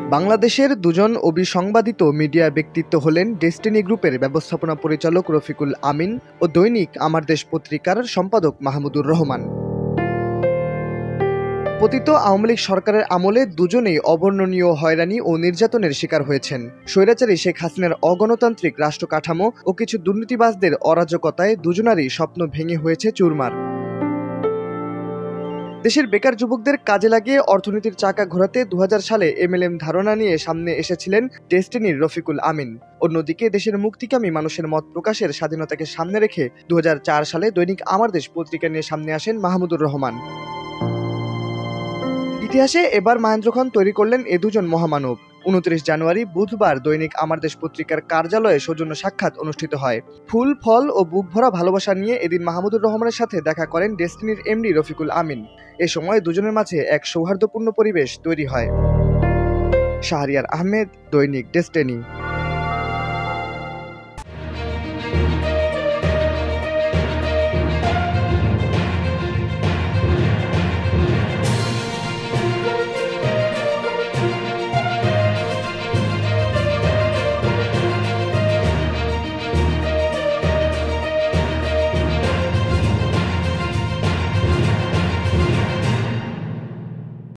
বাংলাদেশের দুজন অবিসংবাদিত মিডিয়া ব্যক্তিত্ব হলেন ডেস্টিনি গ্রুপের ব্যবস্থাপনা পরিচালক রফিকুল আমিন ও দৈনিক আমার দেশ পত্রিকার সম্পাদক মাহমুদুর রহমান। পতিত আওয়ামী লীগ সরকারের আমলে দুজনেই অবর্ণনীয় হয়রানি ও নির্যাতনের শিকার হয়েছেন। স্বৈরাচারী শেখ হাসিনার অগণতান্ত্রিক রাষ্ট্র কাঠামো ও কিছু দুর্নীতিবাজদের অরাজকতায় দুজনারই স্বপ্ন ভেঙে হয়েছে চুরমার। দেশের বেকার যুবকদের কাজে লাগিয়ে অর্থনীতির চাকা ঘোরাতে 2000 সালে এমএলএম ধারণা নিয়ে সামনে এসেছিলেন ডেস্টিনির রফিকুল আমিন। অন্যদিকে দেশের মুক্তিকামী মানুষের মত প্রকাশের স্বাধীনতাকে সামনে রেখে 2004 সালে দৈনিক আমার দেশ পত্রিকা নিয়ে সামনে আসেন মাহমুদুর রহমান। ইতিহাসে এবার মাহেন্দ্রক্ষণ তৈরি করলেন এ দুজন মহামানব। 29 জানুয়ারি বুধবার দৈনিক আমার দেশ পত্রিকার কার্যালয়ে সৌজন্য সাক্ষাৎ অনুষ্ঠিত হয়। ফুল ফল ও বুক ভরা ভালোবাসা নিয়ে এদিন মাহমুদুর রহমানের সাথে দেখা করেন ডেস্টিনির এমডি রফিকুল আমিন। এ সময় দুজনের মাঝে এক সৌহার্দ্যপূর্ণ পরিবেশ তৈরি হয়। শাহরিয়ার আহমেদ, দৈনিক ডেস্টিনি।